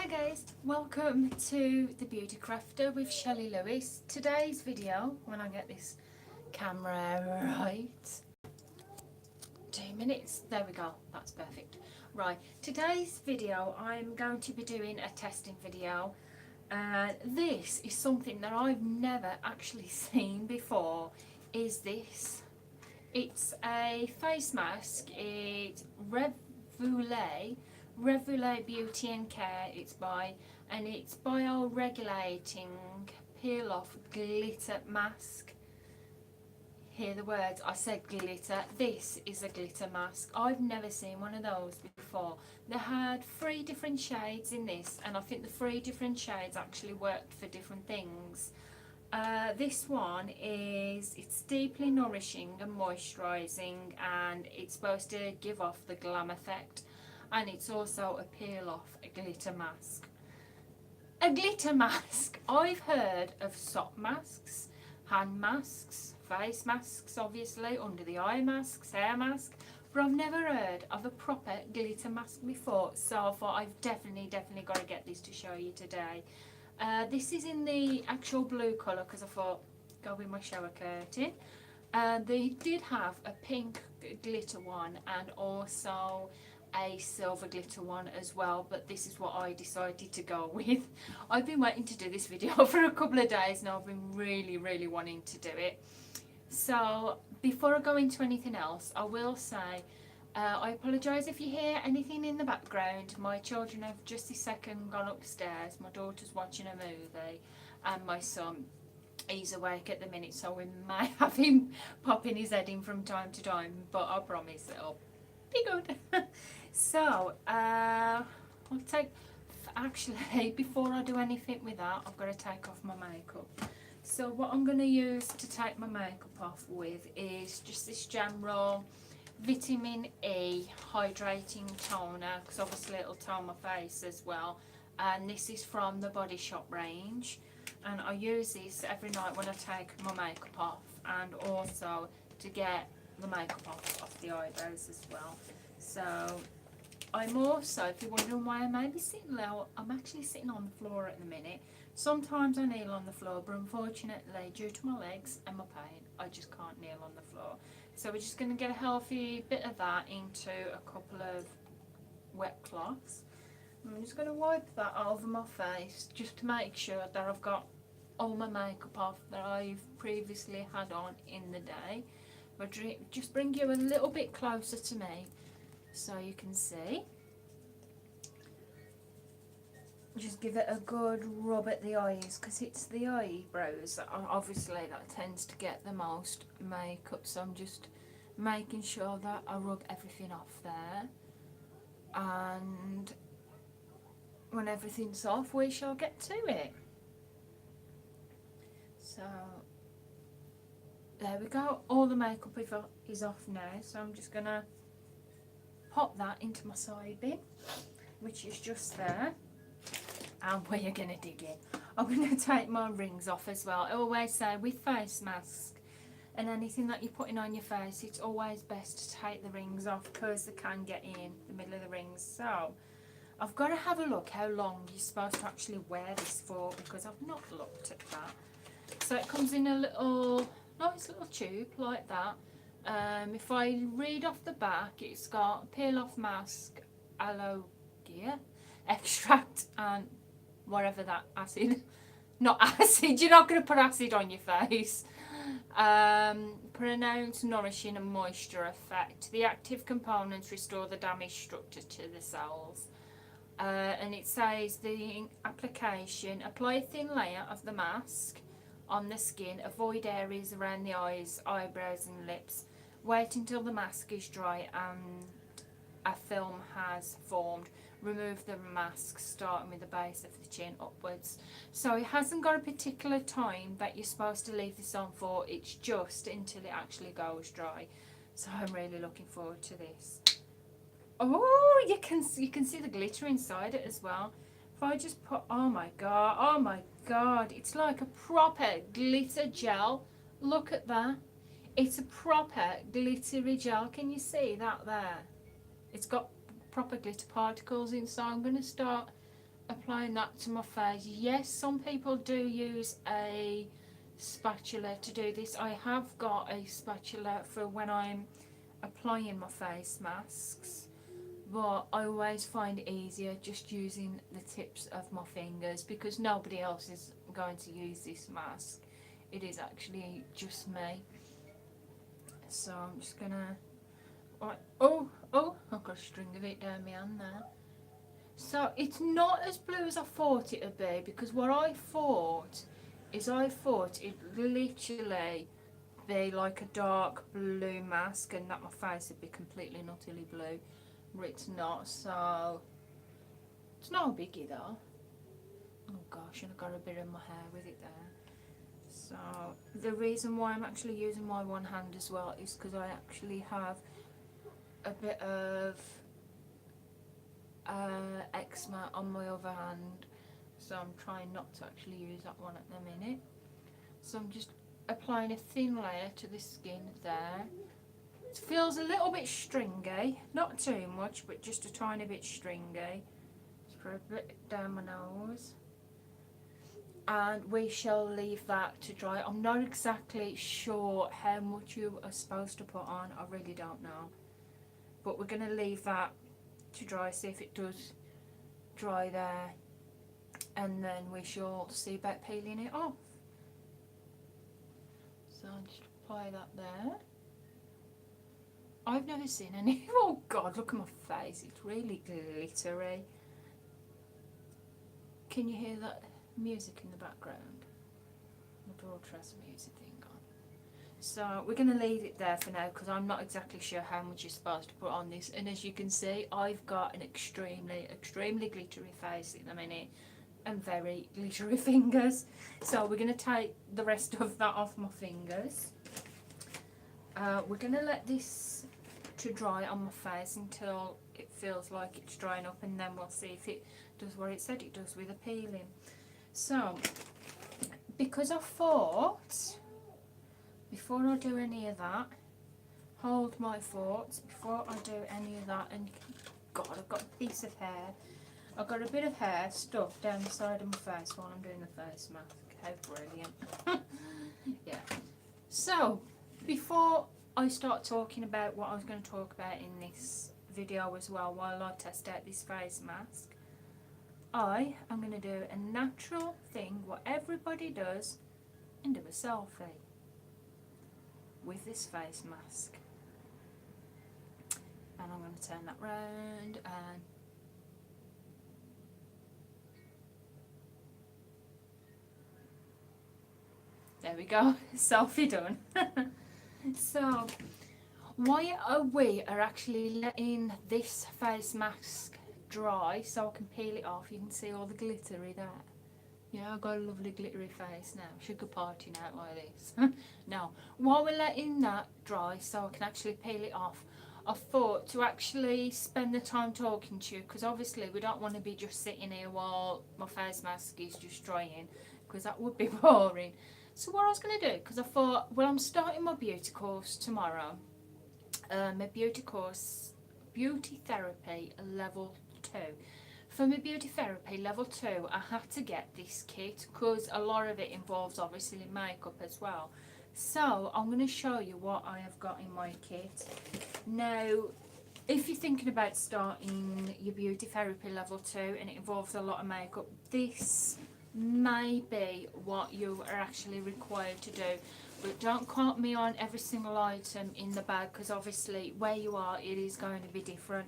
Hi guys, welcome to The Beauty Crafter with Shelley Lewis. Today's video, when I get this camera right, 2 minutes, there we go, that's perfect. Right, today's video I'm going to be doing a testing video. This is something that I've never actually seen before, is this. It's a face mask, it's revuele Beauty and Care and it's bioregulating peel off glitter mask. Hear the words, I said glitter. This is a glitter mask. I've never seen one of those before. They had 3 different shades in this, and I think the 3 different shades actually worked for different things. This one it's deeply nourishing and moisturising, and it's supposed to give off the glam effect, and it's also a peel off a glitter mask. A glitter mask! I've heard of sock masks, hand masks, face masks obviously, under the eye masks, hair mask, but I've never heard of a proper glitter mask before, so I thought I've definitely got to get this to show you today. This is in the actual blue colour because I thought, go with my shower curtain. They did have a pink glitter one and also a silver glitter one as well, but this is what I decided to go with. I've been waiting to do this video for a couple of days now. I've been really wanting to do it. So before I go into anything else, I will say I apologise if you hear anything in the background. My children have just this second gone upstairs. My daughter's watching a movie and my son, he's awake at the minute, so we may have him popping his head in from time to time, but I promise it'll be good. So I'll take, actually before I do anything with that, I've got to take off my makeup. So what I'm going to use to take my makeup off with is just this general vitamin E hydrating toner, because obviously it'll tone my face as well, and this is from the Body Shop range, and I use this every night when I take my makeup off, and also to get the makeup off the eyebrows as well. So I'm also, if you're wondering why I may be sitting low, I'm actually sitting on the floor at the minute. Sometimes I kneel on the floor, but unfortunately due to my legs and my pain I just can't kneel on the floor. So we're just going to get a healthy bit of that into a couple of wet cloths. I'm just going to wipe that over my face just to make sure that I've got all my makeup off that I've previously had on in the day. But just bring you a little bit closer to me so you can see. Just give it a good rub at the eyes, because it's the eyebrows that are obviously that tends to get the most makeup, so I'm just making sure that I rub everything off there, and when everything's off we shall get to it. So there we go, all the makeup is off now, so I'm just going to pop that into my side bin, which is just there. And where you're going to dig in, I'm going to take my rings off as well. I always say with face masks and anything that you're putting on your face, it's always best to take the rings off because they can get in the middle of the rings. So I've got to have a look how long you're supposed to actually wear this for, because I've not looked at that. So it comes in a little nice little tube like that. If I read off the back, it's got peel off mask, aloe gear extract, and whatever that acid, not acid, you're not going to put acid on your face. Pronounced nourishing and moisture effect. The active components restore the damaged structure to the cells. And it says the application, apply a thin layer of the mask on the skin, avoid areas around the eyes, eyebrows and lips. Wait until the mask is dry and a film has formed. Remove the mask starting with the base of the chin upwards. So it hasn't got a particular time that you're supposed to leave this on for, it's just until it actually goes dry. So I'm really looking forward to this. Oh, you can see the glitter inside it as well. If I just put, oh my god, it's like a proper glitter gel. Look at that. It's a proper glittery gel. Can you see that there? It's got proper glitter particles in, so I'm going to start applying that to my face. Yes, some people do use a spatula to do this. I have got a spatula for when I'm applying my face masks, but I always find it easier just using the tips of my fingers because nobody else is going to use this mask. It is actually just me. So I'm just gonna, right, oh, I've got a string of it down my hand there. So it's not as blue as I thought it would be, because what I thought is I thought it'd literally be like a dark blue mask and that my face would be completely and utterly blue, but it's not. So it's no biggie though. Oh gosh, and I got a bit of my hair with it there. So the reason why I'm actually using my one hand as well is because I actually have a bit of eczema on my other hand, so I'm trying not to actually use that one at the minute. So I'm just applying a thin layer to the skin there. It feels a little bit stringy, not too much, but just a tiny bit stringy. Just put a bit down my nose. And we shall leave that to dry. I'm not exactly sure how much you are supposed to put on, I really don't know. But we're going to leave that to dry, see if it does dry there, and then we shall see about peeling it off. So I'll just apply that there. I've never seen any, oh god, look at my face, it's really glittery. Can you hear that music in the background? My daughter has a music thing on. So we're going to leave it there for now because I'm not exactly sure how much you're supposed to put on this, and as you can see I've got an extremely glittery face at the minute and very glittery fingers, so we're going to take the rest of that off my fingers. We're going to let this to dry on my face until it feels like it's drying up, and then we'll see if it does what it said it does with the peeling. So because I thought, before I do any of that, hold my thoughts, before I do any of that, and god, I've got a piece of hair, I've got a bit of hair stuffed down the side of my face while I'm doing the face mask. How brilliant. Yeah. So, before I start talking about what I was going to talk about in this video as well, while I test out this face mask, I am going to do a natural thing, what everybody does, and do a selfie with this face mask. And I'm going to turn that round and there we go, selfie done. So why we are actually letting this face mask dry so I can peel it off, you can see all the glittery there. Yeah, I've got a lovely glittery face now. Sugar partying out like this. Now, while we're letting that dry so I can actually peel it off, I thought to actually spend the time talking to you, because obviously we don't want to be just sitting here while my face mask is just drying, because that would be boring. So what I was going to do, because I thought, well, I'm starting my beauty course tomorrow. My beauty course, Beauty Therapy Level 2. For my beauty therapy level 2, I had to get this kit because a lot of it involves obviously makeup as well. So I'm going to show you what I have got in my kit. Now, if you're thinking about starting your beauty therapy level 2 and it involves a lot of makeup, this may be what you are actually required to do. But don't quote me on every single item in the bag, because obviously where you are it is going to be different.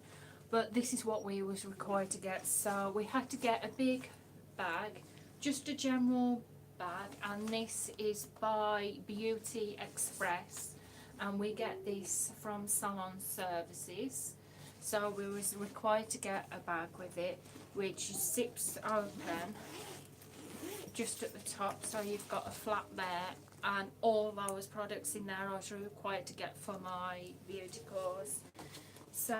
But this is what we was required to get. So we had to get a big bag, just a general bag, and this is by Beauty Express, and we get this from Salon Services. So we was required to get a bag with it, which zips open just at the top, so you've got a flap there, and all those products in there I was required to get for my beauty course. So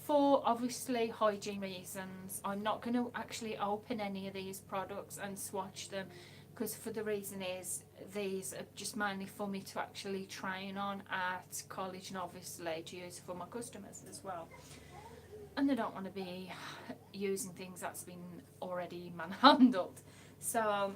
for obviously hygiene reasons, I'm not going to actually open any of these products and swatch them, because for the reason is these are just mainly for me to actually train on at college, and obviously to use for my customers as well. and they don't want to be using things that's been already manhandled. So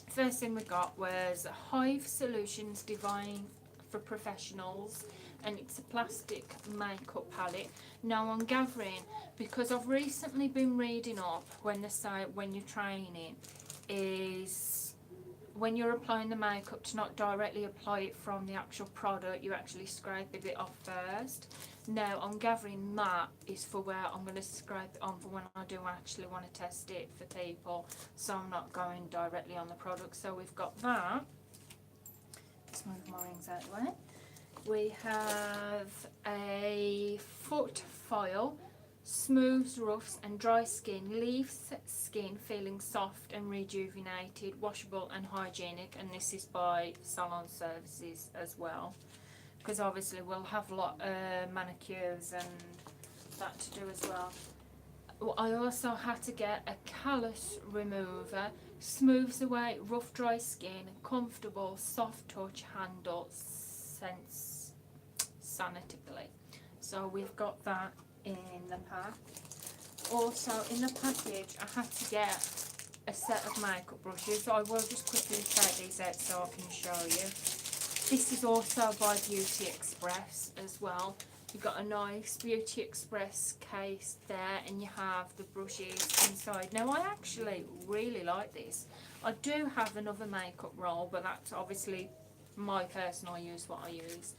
first thing we got was Hive Solutions Divine for Professionals, and it's a plastic makeup palette. Now I'm gathering, because I've recently been reading up when they say when you're training is when you're applying the makeup to not directly apply it from the actual product, you actually scrape a bit off first. Now I'm gathering that is for where I'm going to scrape it on for when I do actually want to test it for people, so I'm not going directly on the product. So we've got that. Let's move my rings out of the way. We have a foot foil, smooths roughs and dry skin, leaves skin feeling soft and rejuvenated, washable and hygienic, and this is by Salon Services as well, because obviously we'll have a lot of manicures and that to do as well. I also had to get a callus remover, smooths away rough dry skin, comfortable soft touch handle, sanatively. So we've got that in the pack. Also in the package I had to get a set of makeup brushes, so I will just quickly take these out so I can show you. This is also by Beauty Express as well. You've got a nice Beauty Express case there, and you have the brushes inside. Now I actually really like this. I do have another makeup roll, but that's obviously my personal use, what I use.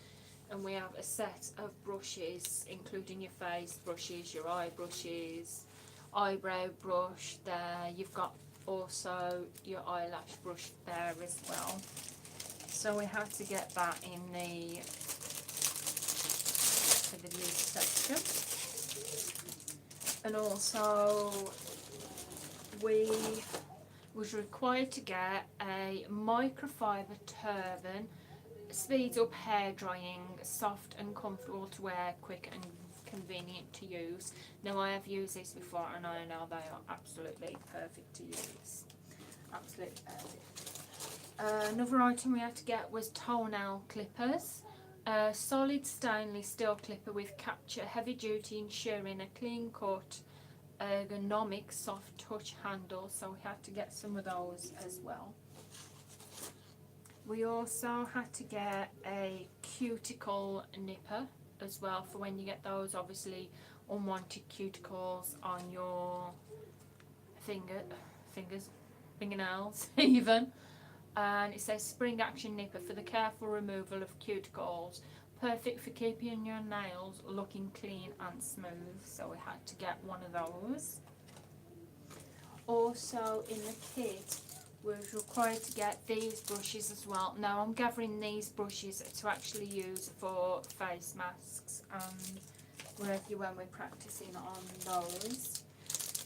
And we have a set of brushes, including your face brushes, your eye brushes, eyebrow brush there. You've got also your eyelash brush there as well. So we had to get that in the use section. And also we was required to get a microfiber turban, speeds up hair drying, soft and comfortable to wear, quick and convenient to use. Now I have used this before and I know they are absolutely perfect to use. Absolutely perfect. Another item we had to get was toenail clippers. A solid stainless steel clipper with capture, heavy duty, ensuring a clean cut, ergonomic, soft touch handle. So we had to get some of those as well. We also had to get a cuticle nipper as well for when you get those obviously unwanted cuticles on your fingernails even. And it says spring action nipper for the careful removal of cuticles, perfect for keeping your nails looking clean and smooth. So we had to get one of those. Also in the kit was required to get these brushes as well. Now I'm gathering these brushes to actually use for face masks and wherever when we're practicing on those.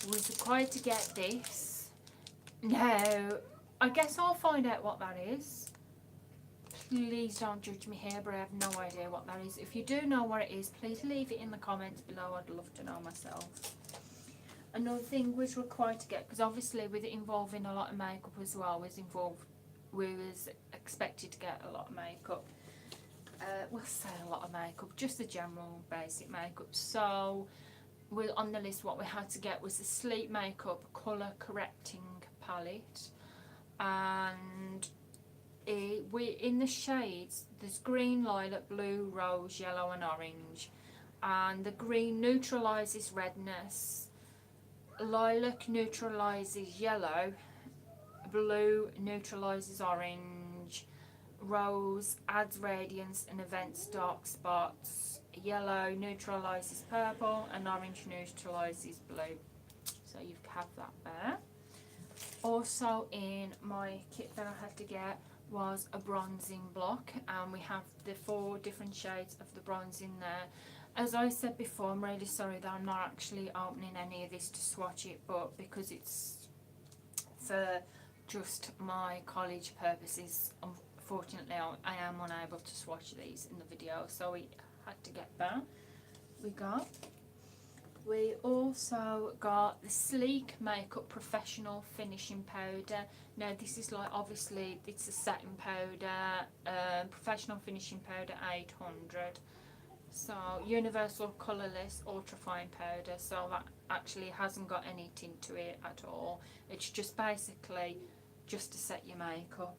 Was required to get this. Now I guess I'll find out what that is. Please don't judge me here, but I have no idea what that is. If you do know what it is, please leave it in the comments below. I'd love to know myself. Another thing was required to get, because obviously with it involving a lot of makeup as well, we was expected to get a lot of makeup. We'll say a lot of makeup, just the general basic makeup. So on the list what we had to get was the Sleep Makeup Colour Correcting Palette. And in the shades, there's green, lilac, blue, rose, yellow and orange. And the green neutralises redness, lilac neutralises yellow, blue neutralises orange, rose adds radiance and events dark spots, yellow neutralises purple and orange neutralises blue. So you have that there. Also in my kit that I had to get was a bronzing block, and we have the 4 different shades of the bronze in there. As I said before, I'm really sorry that I'm not actually opening any of this to swatch it, but because it's for just my college purposes, unfortunately I am unable to swatch these in the video, so we had to get that. We also got the Sleek Makeup Professional Finishing Powder. Now this is like, obviously it's a setting powder, Professional Finishing Powder 800. So universal colourless ultrafine powder, so that actually hasn't got any tint to it at all. It's just basically just to set your makeup.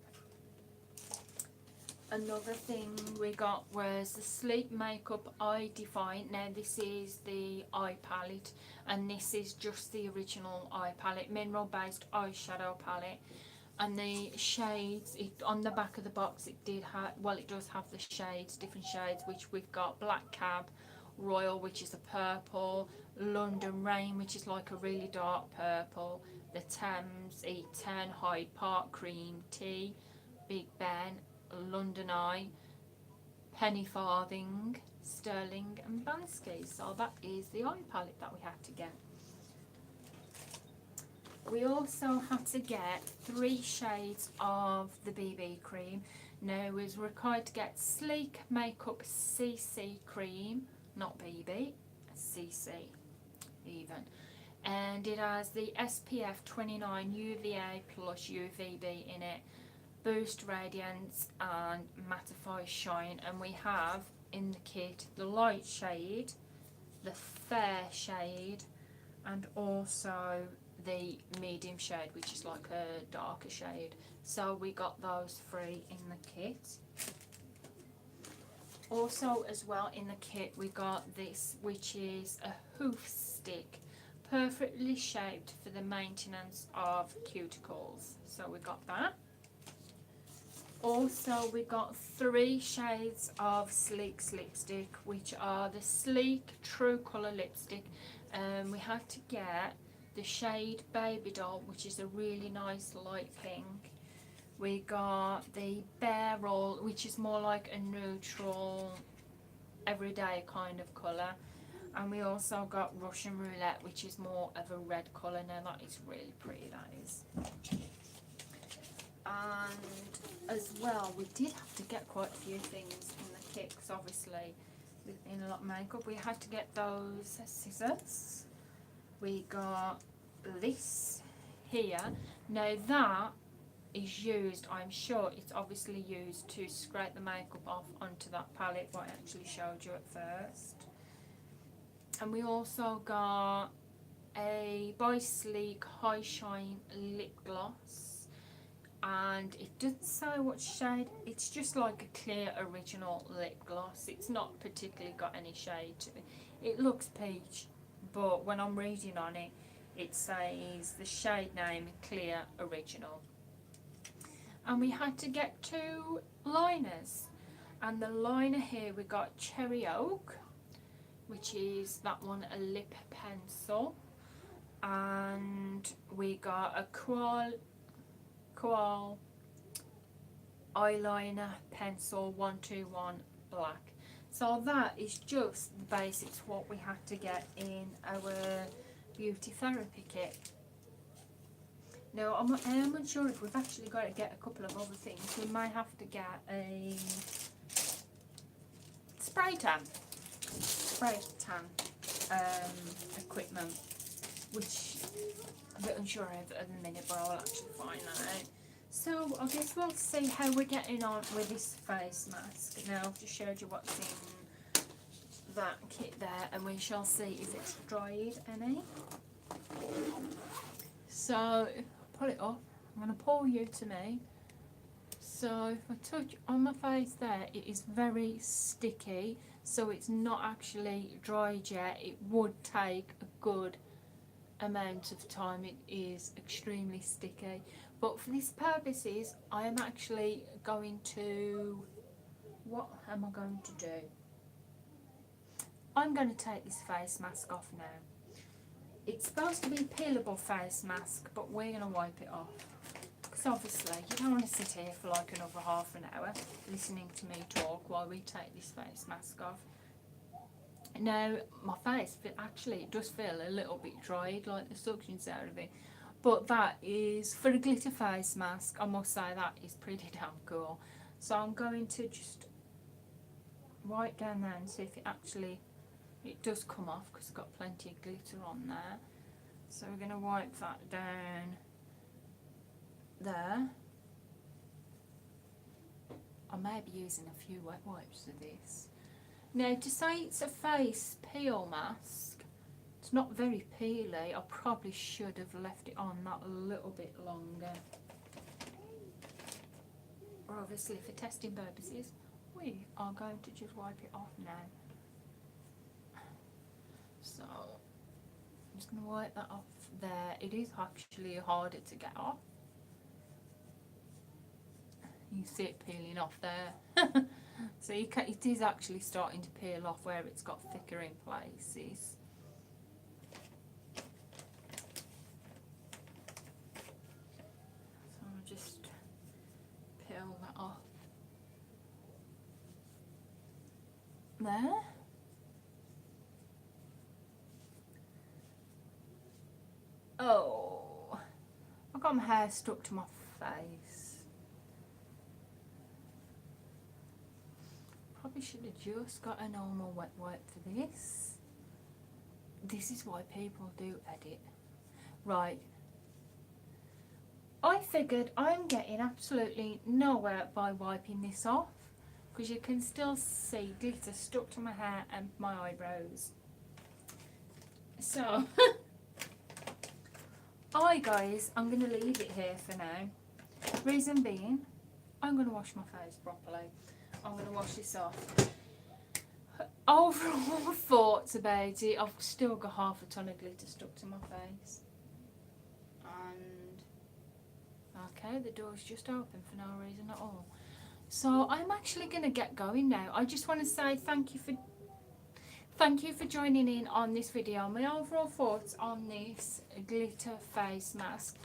Another thing we got was the Sleep Makeup Eye Define. Now this is the eye palette, and this is just the original eye palette, mineral based eyeshadow palette. And the shades, on the back of the box it did have, well, it does have the shades, different shades, which we've got Black Cab, Royal, which is a purple, London Rain, which is like a really dark purple, the Thames E10, Hyde Park Cream Tea, Big Ben, London Eye, Penny Farthing, Sterling and Bansky. So that is the eye palette that we had to get. We also had to get 3 shades of the BB cream. Now we was required to get Sleek Makeup CC cream, not BB, CC even. And it has the SPF 29 UVA plus UVB in it, Boost Radiance and Mattify Shine. And we have in the kit the light shade, the fair shade, and also the medium shade, which is like a darker shade. So we got those 3 in the kit. Also as well in the kit we got this, which is a hoof stick, perfectly shaped for the maintenance of cuticles. So we got that. Also we got 3 shades of Sleek's lipstick, which are the Sleek True Colour lipstick. We had to get the shade Baby Doll, which is a really nice light pink. We got the Bear Roll, which is more like a neutral, everyday kind of colour. And we also got Russian Roulette, which is more of a red colour. Now that is really pretty, that is. And as well, we did have to get quite a few things in the kit, because obviously in a lot of makeup we had to get those scissors. We got this here. Now that is used, I'm sure it's obviously used to scrape the makeup off onto that palette, what I actually showed you at first. And we also got a By Sleek High Shine lip gloss, and it doesn't say what shade, it's just like a clear original lip gloss. It's not particularly got any shade to it. It looks peach, but when I'm reading on it, it says the shade name Clear Original. And we had to get 2 liners, and the liner here we got Cherry Oak, which is that one, a lip pencil, and we got a Koal eyeliner pencil 121 black. So that is just the basics what we had to get in our beauty therapy kit. Now I am unsure if we've actually got to get a couple of other things. We might have to get a spray tan equipment, which I'm a bit unsure of at the minute, but I'll actually find that out. So I guess we'll see how we're getting on with this face mask. Now I've just showed you what's in that kit there, and we shall see if it's dried any. So pull it up, I'm going to pull you to me. So if I touch on my face there, it is very sticky, so it's not actually dried yet. It would take a good amount of time. It is extremely sticky, but for these purposes I am actually going to, what am I going to do? I'm going to take this face mask off now. It's supposed to be a peelable face mask, but we're going to wipe it off, because obviously you don't want to sit here for like another half an hour listening to me talk while we take this face mask off. Now my face, actually it does feel a little bit dried, like the suction's out of it, but that is, for a glitter face mask, I must say that is pretty damn cool. So I'm going to just wipe down there and see if it does come off, because it's got plenty of glitter on there. So we're going to wipe that down there. I may be using a few wet wipes for this. Now, to say it's a face peel mask, it's not very peely. I probably should have left it on that a little bit longer. Obviously, for testing purposes, we are going to just wipe it off now. So, I'm just going to wipe that off there. It is actually harder to get off. You see it peeling off there. So it is actually starting to peel off where it's got thicker in places. So I'll just peel that off. There. Oh, I've got my hair stuck to my face. Probably should have just got a normal wet wipe for this. This is why people do edit. Right. I figured I'm getting absolutely nowhere by wiping this off, because you can still see glitter stuck to my hair and my eyebrows. So, guys, I'm going to leave it here for now. Reason being, I'm going to wash my face properly. I'm going to wash this off. Overall thoughts about it, I've still got half a ton of glitter stuck to my face. And, okay, the door's just open for no reason at all. So I'm actually going to get going now. I just want to say thank you for joining in on this video. My overall thoughts on this glitter face mask.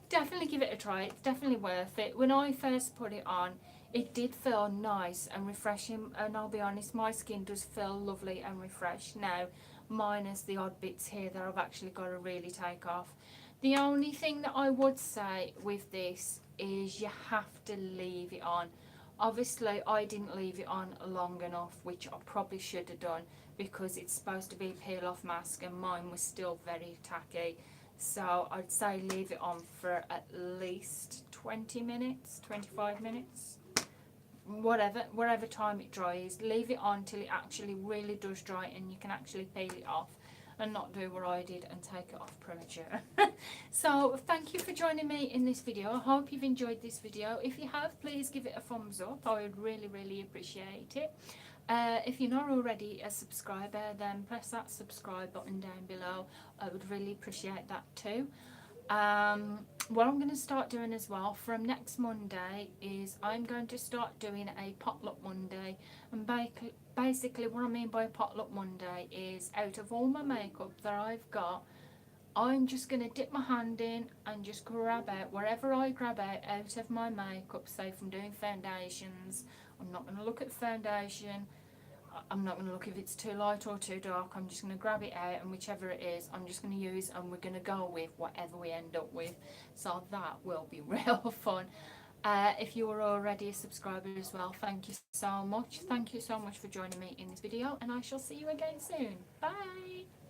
Definitely give it a try. It's definitely worth it. When I first put it on, it did feel nice and refreshing, and I'll be honest, my skin does feel lovely and refreshed now, minus the odd bits here that I've actually got to really take off. The only thing that I would say with this is you have to leave it on. Obviously, I didn't leave it on long enough, which I probably should have done, because it's supposed to be a peel off mask and mine was still very tacky. So I'd say leave it on for at least 20 minutes, 25 minutes, whatever time it dries. Leave it on till it actually really does dry and you can actually peel it off, and not do what I did and take it off premature. So thank you for joining me in this video. I hope you've enjoyed this video. If you have, please give it a thumbs up. I would really appreciate it. If you're not already a subscriber, then press that subscribe button down below. I would really appreciate that too. What I'm going to start doing as well from next Monday is I'm going to start doing a potluck Monday. And basically what I mean by a potluck Monday is, out of all my makeup that I've got, I'm just going to dip my hand in and just grab out wherever I grab out of my makeup. Say from doing foundations, I'm not going to look at foundation. I'm not going to look if it's too light or too dark. I'm just going to grab it out, and whichever it is, I'm just going to use, and we're going to go with whatever we end up with. So that will be real fun. If you are already a subscriber as well, thank you so much. Thank you so much for joining me in this video, and I shall see you again soon. Bye!